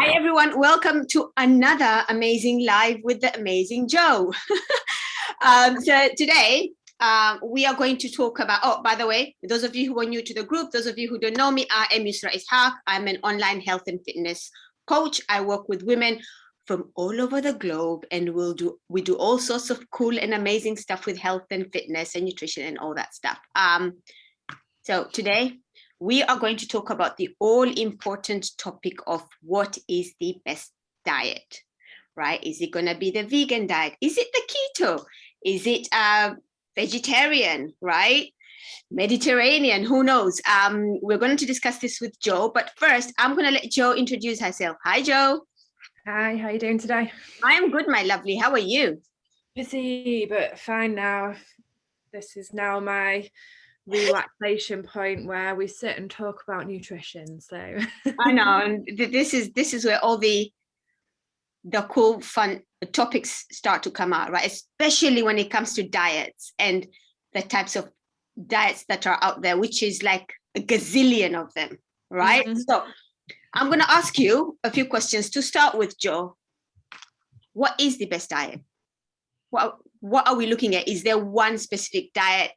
Hi everyone, welcome to another amazing live with the amazing Joe. So today we are going to talk about, oh, by the way, those of you who are new to the group, those of you who don't know me, I am Yusra Ishaq. I'm an online health and fitness coach. I work with women from all over the globe, and we do all sorts of cool and amazing stuff with health and fitness and nutrition and all that stuff. So today we are going to talk about the all-important topic of what is the best diet, right? Is it going to be the vegan diet? Is it the keto? Is it vegetarian, right? Mediterranean, who knows? We're going to discuss this with Joe, but first I'm going to let Joe introduce herself. Hi, Joe. Hi, how are you doing today? I am good, my lovely. How are you? Busy, but fine now. This is now my relaxation point where we sit and talk about nutrition. So I know, and this is where all the cool, fun topics start to come out, right? Especially when it comes to diets and the types of diets that are out there, which is like a gazillion of them, right? Mm-hmm. So I'm going to ask you a few questions to start with, Joe. What is the best diet? What are we looking at? Is there one specific diet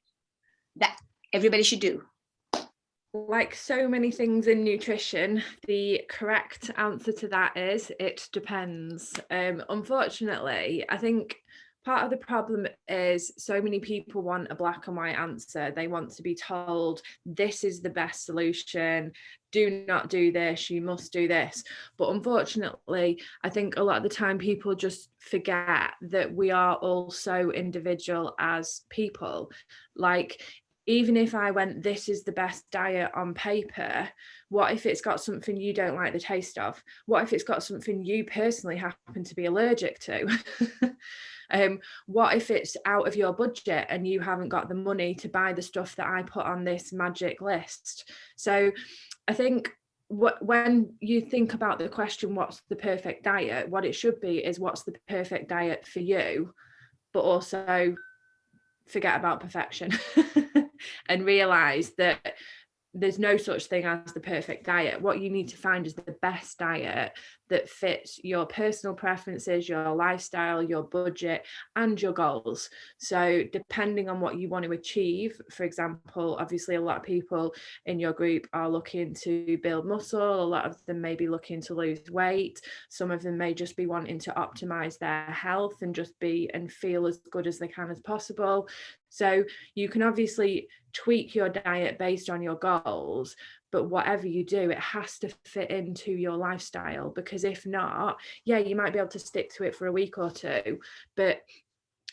that everybody should do? Like so many things in nutrition, the correct answer to that is it depends. Unfortunately, I think part of the problem is so many people want a black and white answer. They want to be told this is the best solution. Do not do this. You must do this. But unfortunately, I think a lot of the time people just forget that we are all so individual as people. Like, even if I went, this is the best diet on paper, what if it's got something you don't like the taste of? What if it's got something you personally happen to be allergic to? What if it's out of your budget and you haven't got the money to buy the stuff that I put on this magic list? So I think when you think about the question, what's the perfect diet? What it should be is what's the perfect diet for you, but also forget about perfection and realize that there's no such thing as the perfect diet. What you need to find is the best diet that fits your personal preferences, your lifestyle, your budget, and your goals. So depending on what you want to achieve, for example, obviously a lot of people in your group are looking to build muscle. A lot of them may be looking to lose weight. Some of them may just be wanting to optimize their health and just be and feel as good as they can as possible. So you can obviously tweak your diet based on your goals, but whatever you do, it has to fit into your lifestyle, because if not, yeah, you might be able to stick to it for a week or two, but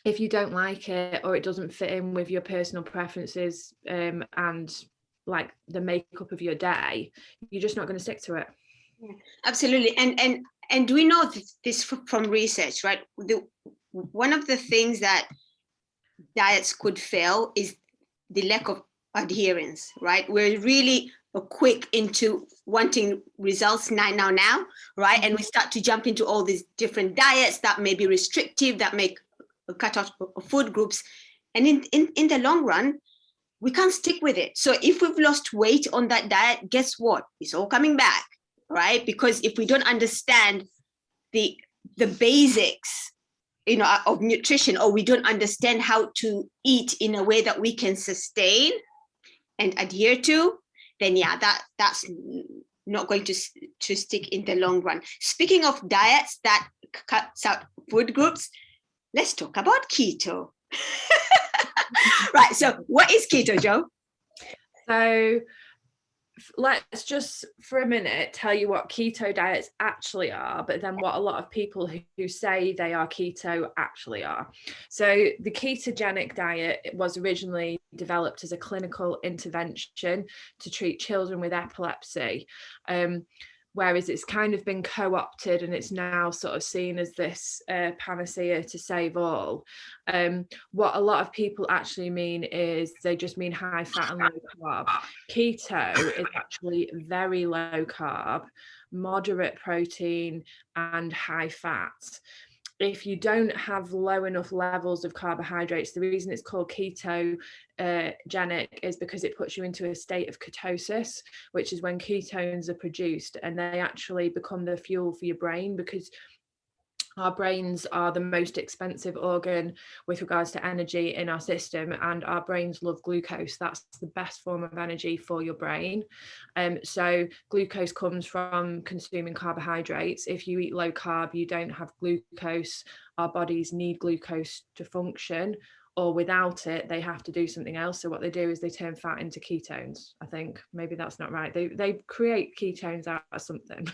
if you don't like it or it doesn't fit in with your personal preferences and like the makeup of your day, you're just not going to stick to it. Yeah, absolutely. And we know this from research, right? One of the things that diets could fail is the lack of adherence, right? We're really quick into wanting results now, right? And we start to jump into all these different diets that may be restrictive, that make cut out food groups. And in the long run, we can't stick with it. So if we've lost weight on that diet, guess what? It's all coming back, right? Because if we don't understand the basics, of nutrition, or we don't understand how to eat in a way that we can sustain and adhere to, then yeah, that's not going to stick in the long run. Speaking of diets that cuts out food groups, let's talk about keto. Right, so what is keto, Joe? So let's just for a minute tell you what keto diets actually are, but then what a lot of people who say they are keto actually are. So the ketogenic diet was originally developed as a clinical intervention to treat children with epilepsy. Whereas it's kind of been co-opted and it's now sort of seen as this panacea to save all. What a lot of people actually mean is they just mean high fat and low carb. Keto is actually very low carb, moderate protein and high fat. if you don't have low enough levels of carbohydrates, the reason it's called ketogenic is because it puts you into a state of ketosis, which is when ketones are produced and they actually become the fuel for your brain, because our brains are the most expensive organ with regards to energy in our system, and our brains love glucose. That's the best form of energy for your brain. So glucose comes from consuming carbohydrates. If you eat low carb, you don't have glucose. Our bodies need glucose to function, or without it, they have to do something else. So what they do is they turn fat into ketones. I think maybe that's not right. They create ketones out of something.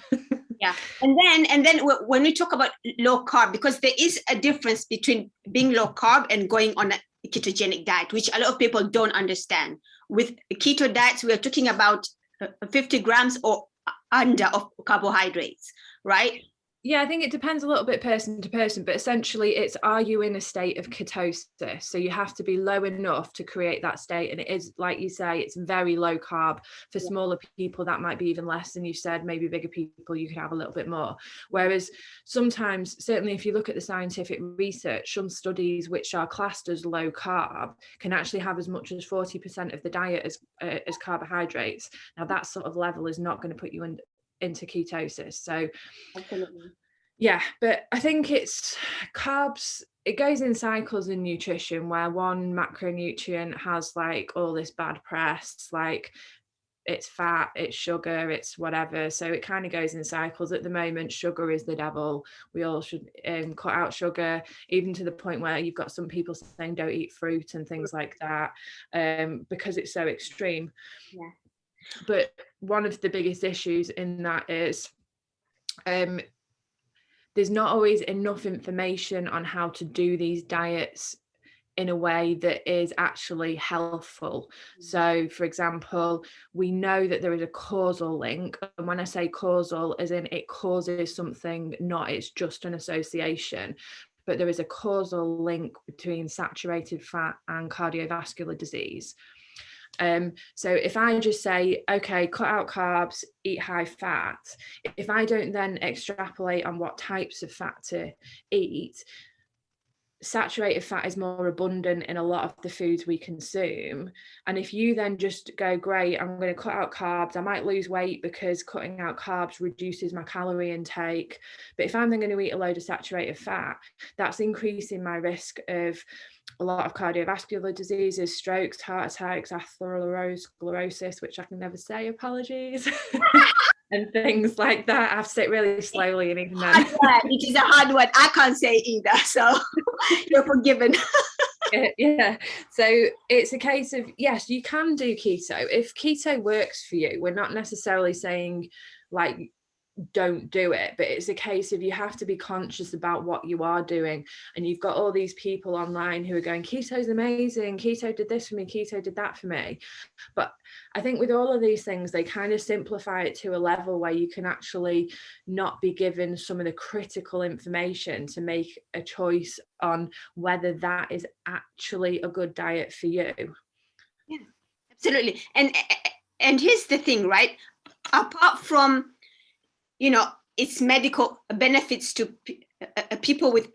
Yeah, and then when we talk about low carb, because there is a difference between being low carb and going on a ketogenic diet, which a lot of people don't understand. With keto diets, we're talking about 50 grams or under of carbohydrates, right? Yeah, I think it depends a little bit person to person, but essentially it's, are you in a state of ketosis? So you have to be low enough to create that state. And it is, like you say, it's very low carb. For smaller people, that might be even less than you said. Maybe bigger people, you could have a little bit more. Whereas sometimes, certainly if you look at the scientific research, some studies which are classed as low carb can actually have as much as 40% of the diet as carbohydrates. Now that sort of level is not going to put you into ketosis. So absolutely. Yeah, but I think it's carbs, it goes in cycles in nutrition where one macronutrient has like all this bad press, like it's fat, it's sugar, it's whatever. So it kind of goes in cycles. At the moment, sugar is the devil. We all should cut out sugar, even to the point where you've got some people saying don't eat fruit and things like that, because it's so extreme. Yeah. But one of the biggest issues in that is there's not always enough information on how to do these diets in a way that is actually healthful. So, for example, we know that there is a causal link. And when I say causal, as in it causes something, not it's just an association. But there is a causal link between saturated fat and cardiovascular disease. So if I just say, okay, cut out carbs, eat high fat, if I don't then extrapolate on what types of fat to eat, saturated fat is more abundant in a lot of the foods we consume. And if you then just go, great, I'm going to cut out carbs, I might lose weight because cutting out carbs reduces my calorie intake. But if I'm then going to eat a load of saturated fat, that's increasing my risk of a lot of cardiovascular diseases, strokes, heart attacks, atherosclerosis, which I can never say, apologies, and things like that. I have to say it really slowly, and even then. It is a hard one. I can't say either, so you're forgiven. Yeah, so it's a case of, yes, you can do keto. If keto works for you, we're not necessarily saying like don't do it, but it's a case of you have to be conscious about what you are doing. And you've got all these people online who are going, keto's amazing, keto did this for me, keto did that for me. But I think with all of these things, they kind of simplify it to a level where you can actually not be given some of the critical information to make a choice on whether that is actually a good diet for you. Yeah, absolutely. And here's the thing, right? Apart from, its medical benefits to people with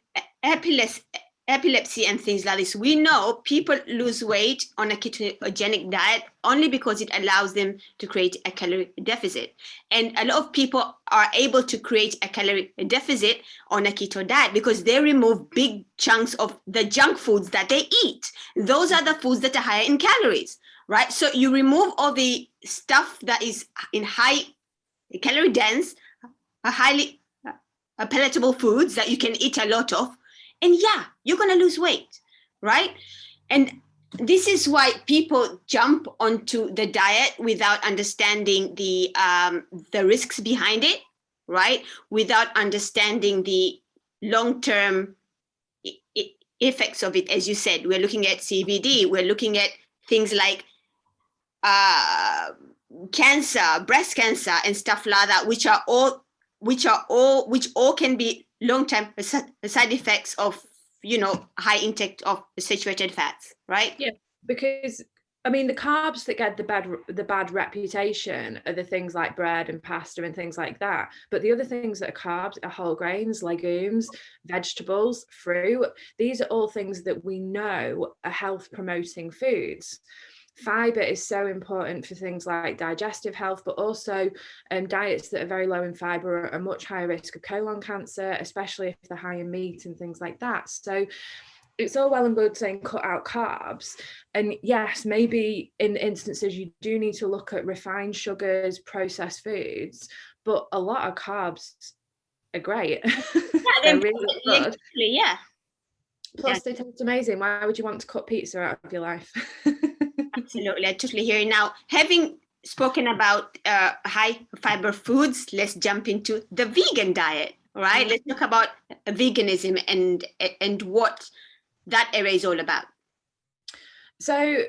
epilepsy and things like this, we know people lose weight on a ketogenic diet only because it allows them to create a calorie deficit. And a lot of people are able to create a calorie deficit on a keto diet because they remove big chunks of the junk foods that they eat. Those are the foods that are higher in calories, right? So you remove all the stuff that is in high calorie dense, highly palatable foods that you can eat a lot of, and yeah, you're going to lose weight, right? And this is why people jump onto the diet without understanding the risks behind it, right? Without understanding the long-term effects of it. As you said, we're looking at CVD, we're looking at things like cancer, breast cancer, and stuff like that, which all can be long-term side effects of high intake of saturated fats, right? Yeah, because I mean, the carbs that get the bad reputation are the things like bread and pasta and things like that. But the other things that are carbs are whole grains, legumes, vegetables, fruit. These are all things that we know are health promoting foods. Fiber is so important for things like digestive health, but also diets that are very low in fiber are much higher risk of colon cancer, especially if they're high in meat and things like that. So it's all well and good saying cut out carbs, and yes, maybe in instances you do need to look at refined sugars, processed foods, but a lot of carbs are great. They're really good. Yeah. Plus they taste amazing. Why would you want to cut pizza out of your life? Absolutely, I totally hear you. Now, having spoken about high fiber foods, let's jump into the vegan diet. All right, let's talk about veganism and what that area is all about. So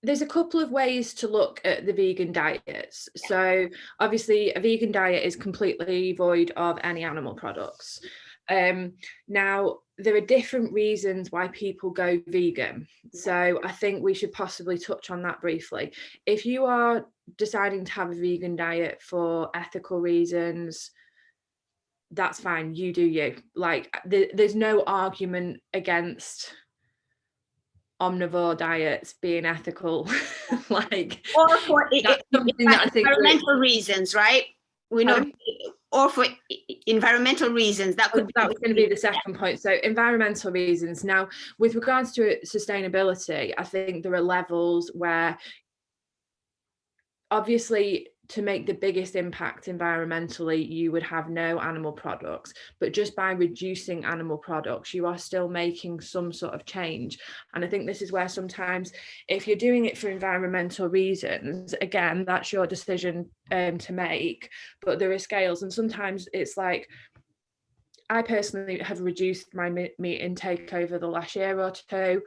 there's a couple of ways to look at the vegan diets. So obviously a vegan diet is completely void of any animal products. Now there are different reasons why people go vegan. So I think we should possibly touch on that briefly. If you are deciding to have a vegan diet for ethical reasons, that's fine, you do you. Like there's no argument against omnivore diets being ethical. Like, or for environmental reasons, right? We know, or for environmental reasons. That was going to be the second point. So environmental reasons. Now, with regards to sustainability, I think there are levels where obviously to make the biggest impact environmentally, you would have no animal products, but just by reducing animal products, you are still making some sort of change. And I think this is where sometimes if you're doing it for environmental reasons, again, that's your decision to make, but there are scales. And sometimes it's like, I personally have reduced my meat intake over the last year or two.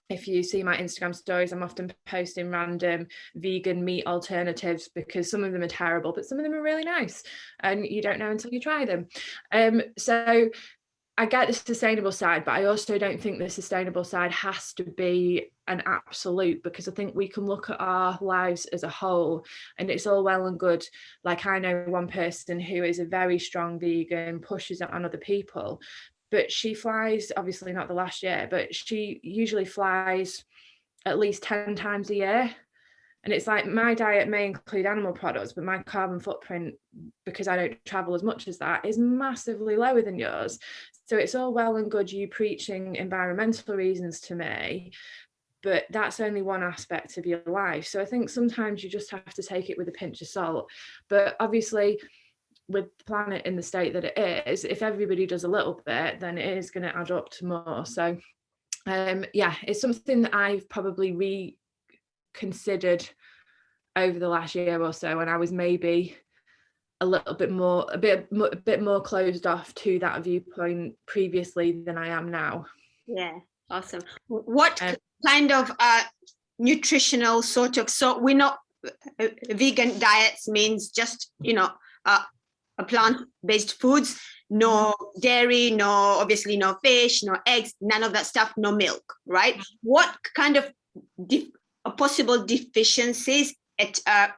If you see my Instagram stories, I'm often posting random vegan meat alternatives because some of them are terrible, but some of them are really nice and you don't know until you try them. So I get the sustainable side, but I also don't think the sustainable side has to be an absolute, because I think we can look at our lives as a whole and it's all well and good. Like I know one person who is a very strong vegan, pushes it on other people, but she flies, obviously not the last year, but she usually flies at least 10 times a year. And it's like, my diet may include animal products, but my carbon footprint, because I don't travel as much as that, is massively lower than yours. So it's all well and good you preaching environmental reasons to me, but that's only one aspect of your life. So I think sometimes you just have to take it with a pinch of salt. But obviously, with the planet in the state that it is, if everybody does a little bit, then it is going to add up to more. So yeah, it's something that I've probably reconsidered over the last year or so, and I was maybe a bit more closed off to that viewpoint previously than I am now. Yeah, awesome. What kind of nutritional sort of, so we know vegan diets means just, a plant-based foods, no dairy, no, obviously no fish, no eggs, none of that stuff, no milk, right? What kind of possible deficiencies at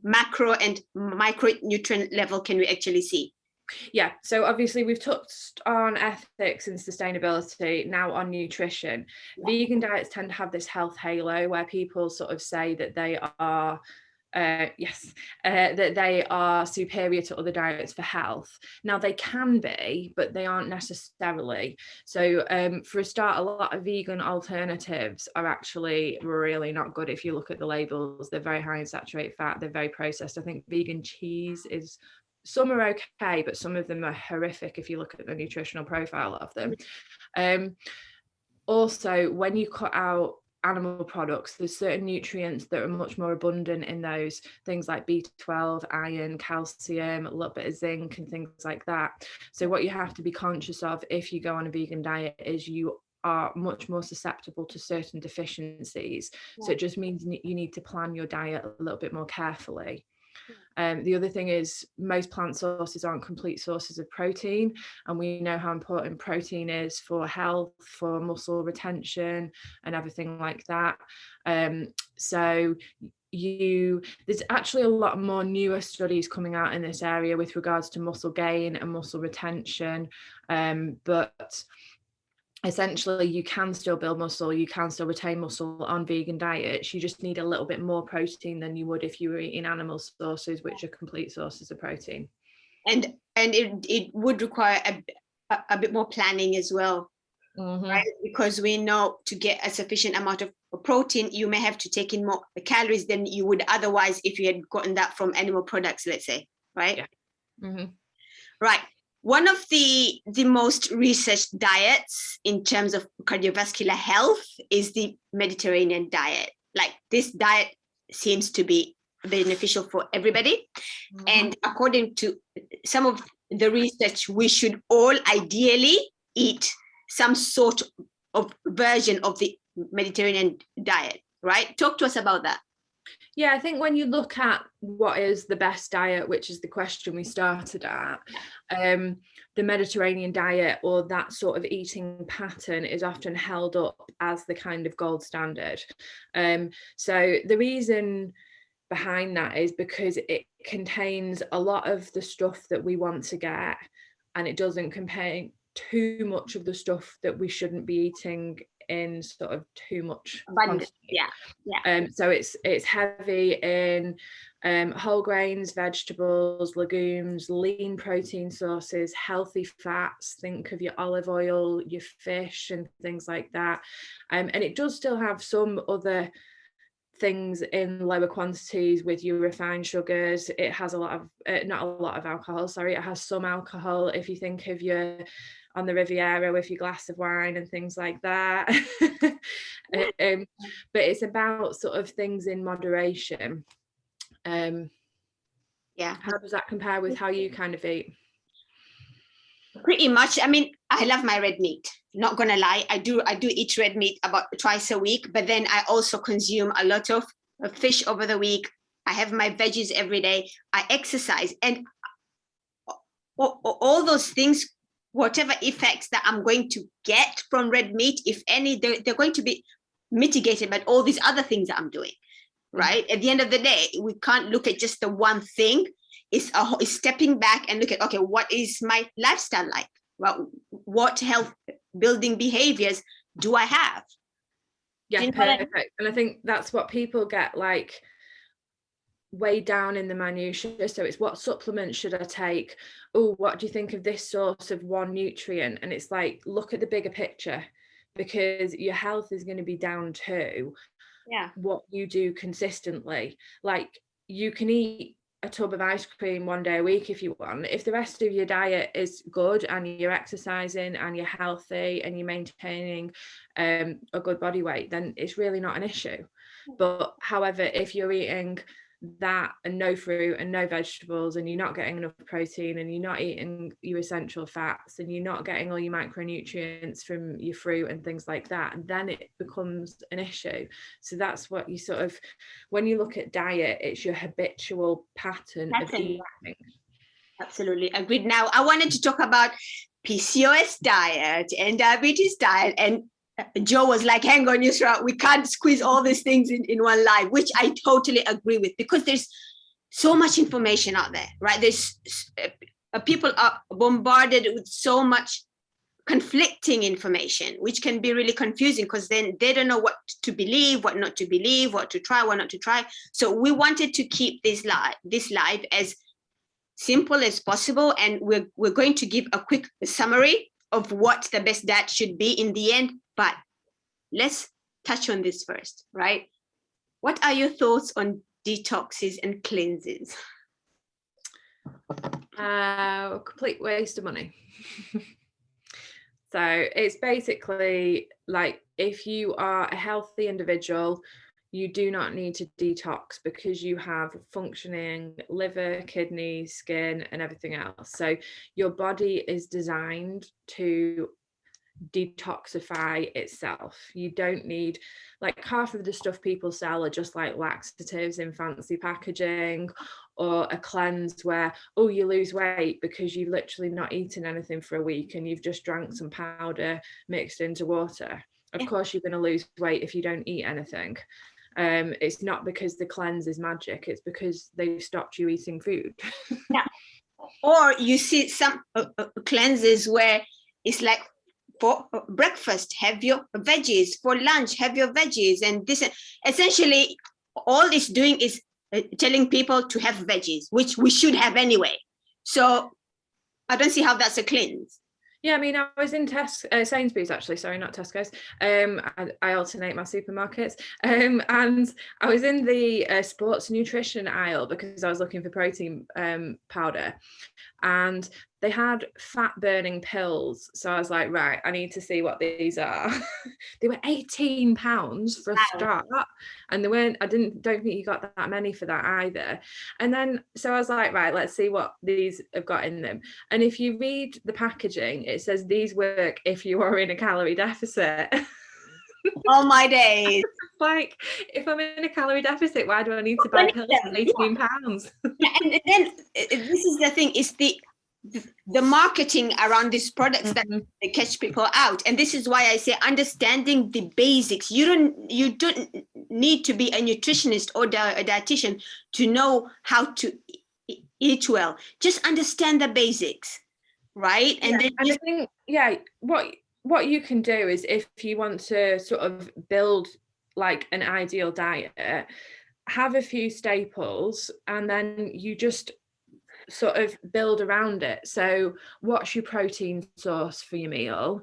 macro and micronutrient level can we actually see? Yeah, so obviously we've touched on ethics and sustainability, now on nutrition. Vegan diets tend to have this health halo where people sort of say that they are that they are superior to other diets for health. Now they can be, but they aren't necessarily. So for a start, a lot of vegan alternatives are actually really not good. If you look at the labels, they're very high in saturated fat, they're very processed. I think vegan cheese is, some are okay, but some of them are horrific if you look at the nutritional profile of them. Also, when you cut out animal products, there's certain nutrients that are much more abundant in those, things like B12, iron, calcium, a little bit of zinc and things like that. So what you have to be conscious of if you go on a vegan diet is you are much more susceptible to certain deficiencies. So it just means you need to plan your diet a little bit more carefully. The other thing is most plant sources aren't complete sources of protein, and we know how important protein is for health, for muscle retention and everything like that. So there's actually a lot more newer studies coming out in this area with regards to muscle gain and muscle retention, but essentially you can still build muscle, you can still retain muscle on vegan diets. You just need a little bit more protein than you would if you were eating animal sources, which are complete sources of protein. And it would require a bit more planning as well. Right? Because we know to get a sufficient amount of protein, you may have to take in more calories than you would otherwise if you had gotten that from animal products, let's say, right? Yeah. Right. One of the most researched diets in terms of cardiovascular health is the Mediterranean diet. Like, this diet seems to be beneficial for everybody. And according to some of the research, we should all ideally eat some sort of version of the Mediterranean diet, right? Talk to us about that. Yeah, I think when you look at what is the best diet, which is the question we started at, the Mediterranean diet, or that sort of eating pattern, is often held up as the kind of gold standard. So the reason behind that is because it contains a lot of the stuff that we want to get, and it doesn't contain too much of the stuff that we shouldn't be eating in sort of too much quantity. So it's heavy in whole grains, vegetables, legumes, lean protein sources, healthy fats. Think of your olive oil, your fish and things like that. And it does still have some other things in lower quantities with your refined sugars. It has a lot of not a lot of alcohol, sorry, it has some alcohol if you think of your on the Riviera with your glass of wine and things like that. But it's about sort of things in moderation. How does that compare with how you kind of eat? Pretty much. I mean, I love my red meat, not gonna lie. I do eat red meat about twice a week, but then I also consume a lot of fish over the week. I have my veggies every day. I exercise, and all those things, whatever effects that I'm going to get from red meat, if any, they're going to be mitigated by all these other things that I'm doing, right? At the end of the day, we can't look at just the one thing. It's stepping back and look at, okay, what is my lifestyle like? Well, what health building behaviors do I have? Yeah, perfect. And I think that's what people get like way down in the minutiae. So it's, what supplements should I take? Oh, what do you think of this source of one nutrient? And it's like, look at the bigger picture, because your health is going to be down to what you do consistently. Like, you can eat a tub of ice cream one day a week if you want. If the rest of your diet is good and you're exercising and you're healthy and you're maintaining a good body weight, then it's really not an issue. But however, if you're eating that and no fruit and no vegetables, and you're not getting enough protein, and you're not eating your essential fats, and you're not getting all your micronutrients from your fruit and things like that, and then it becomes an issue. So that's what you sort of, when you look at diet, it's your habitual pattern of eating. Absolutely agreed. Now I wanted to talk about PCOS diet and diabetes diet, and Joe was like, hang on, Yusra, we can't squeeze all these things in one live, which I totally agree with, because there's so much information out there, right? There's people are bombarded with so much conflicting information, which can be really confusing, because then they don't know what to believe, what not to believe, what to try, what not to try. So we wanted to keep this live as simple as possible, and we're going to give a quick summary of what the best diet should be in the end. But let's touch on this first, right? What are your thoughts on detoxes and cleanses? Complete waste of money. So it's basically like, if you are a healthy individual, you do not need to detox, because you have functioning liver, kidneys, skin, and everything else. So your body is designed to detoxify itself. You don't need, like, half of the stuff people sell are just like laxatives in fancy packaging, or a cleanse where, oh, you lose weight because you've literally not eaten anything for a week and you've just drank some powder mixed into water. Of course, you're going to lose weight if you don't eat anything. It's not because the cleanse is magic, it's because they've stopped you eating food. Yeah. Or you see some cleanses where it's like, for breakfast, have your veggies. For lunch, have your veggies. And this, essentially, all it's doing is telling people to have veggies, which we should have anyway. So I don't see how that's a cleanse. Yeah, I mean, I was in Sainsbury's, actually, sorry, not Tesco's. I alternate my supermarkets. And I was in the sports nutrition aisle because I was looking for protein powder. And they had fat burning pills. So I was like, right, I need to see what these are. They were £18 for a start. And they weren't, don't think you got that many for that either. And then, so I was like, right, let's see what these have got in them. And if you read the packaging, it says these work if you are in a calorie deficit. Oh my days. Like, if I'm in a calorie deficit, why do I need to buy pills for £18? And then this is the thing, is the marketing around these products that they catch people out. And this is why I say understanding the basics. You don't need to be a nutritionist or a dietitian to know how to eat well. Just understand the basics, right? And then I think, what you can do is, if you want to sort of build like an ideal diet, have a few staples and then you just sort of build around it. So what's your protein source for your meal?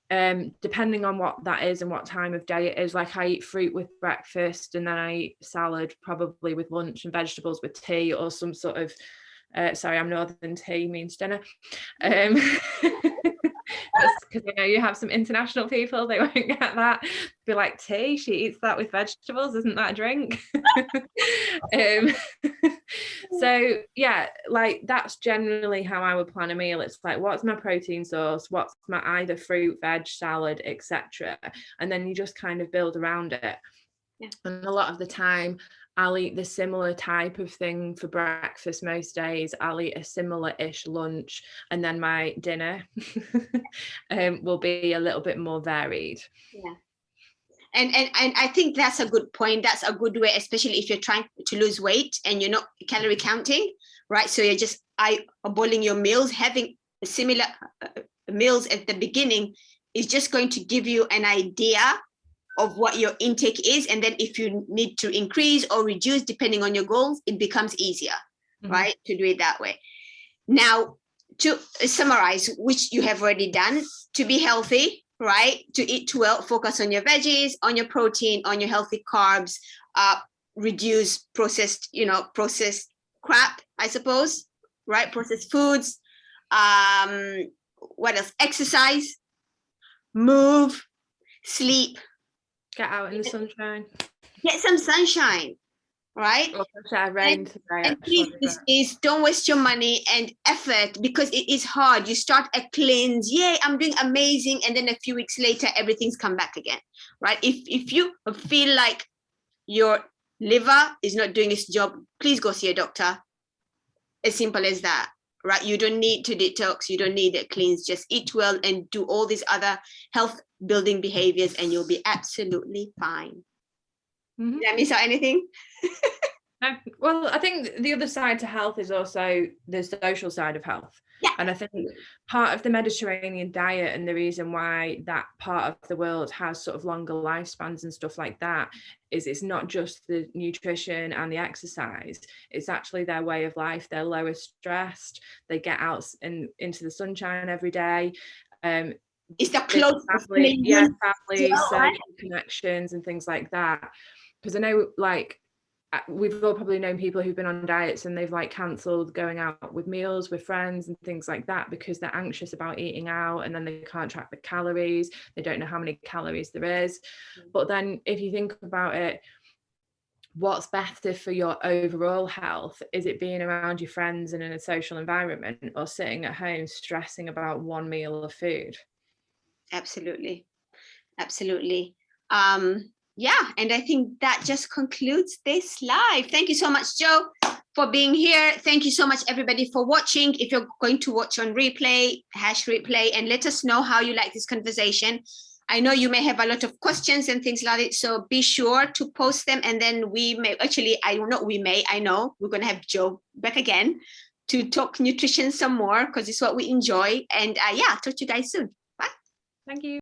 Depending on what that is and what time of day it is. Like, I eat fruit with breakfast and then I eat salad probably with lunch and vegetables with tea, or some sort of sorry, I'm Northern, tea means dinner. Because you have some international people, they won't get that. Be like, tea, she eats that with vegetables, isn't that a drink? So yeah, like, that's generally how I would plan a meal. It's like, what's my protein source, what's my either fruit, veg, salad, etc., and then you just kind of build around it. And a lot of the time I'll eat the similar type of thing for breakfast most days. I'll eat a similar-ish lunch, and then my dinner will be a little bit more varied. Yeah. And I think that's a good point. That's a good way, especially if you're trying to lose weight and you're not calorie counting, right? So you're just eyeballing your meals. Having similar meals at the beginning is just going to give you an idea of what your intake is. And then if you need to increase or reduce, depending on your goals, it becomes easier, right? To do it that way. Now, to summarize, which you have already done, to be healthy, right? To eat well, focus on your veggies, on your protein, on your healthy carbs, reduce processed crap, I suppose, right? Processed foods. What else? Exercise, move, sleep. Get out in the sunshine. Get some sunshine, right? And please don't waste your money and effort, because it is hard. You start a cleanse, yay, I'm doing amazing, and then a few weeks later, everything's come back again, right? If you feel like your liver is not doing its job, please go see a doctor. As simple as that, right? You don't need to detox. You don't need a cleanse. Just eat well and do all these other health building behaviors, and you'll be absolutely fine. Did I miss out anything? Well, I think the other side to health is also the social side of health. Yeah. And I think part of the Mediterranean diet, and the reason why that part of the world has sort of longer lifespans and stuff like that, is it's not just the nutrition and the exercise, it's actually their way of life. They're lower stressed, they get out into the sunshine every day. It's the close family, social connections and things like that. Because I know, like, we've all probably known people who've been on diets and they've like cancelled going out with meals with friends and things like that because they're anxious about eating out, and then they can't track the calories, they don't know how many calories there is. But then if you think about it, what's better for your overall health? Is it being around your friends and in a social environment, or sitting at home stressing about one meal of food? Absolutely. Yeah, and I think that just concludes this live. Thank you so much, Jo, for being here. Thank you so much, everybody, for watching. If you're going to watch on replay, #replay, and let us know how you like this conversation. I know you may have a lot of questions and things like it, so be sure to post them, and then we may, actually, I know we're going to have Joe back again to talk nutrition some more, because it's what we enjoy. And yeah, talk to you guys soon. Bye. Thank you.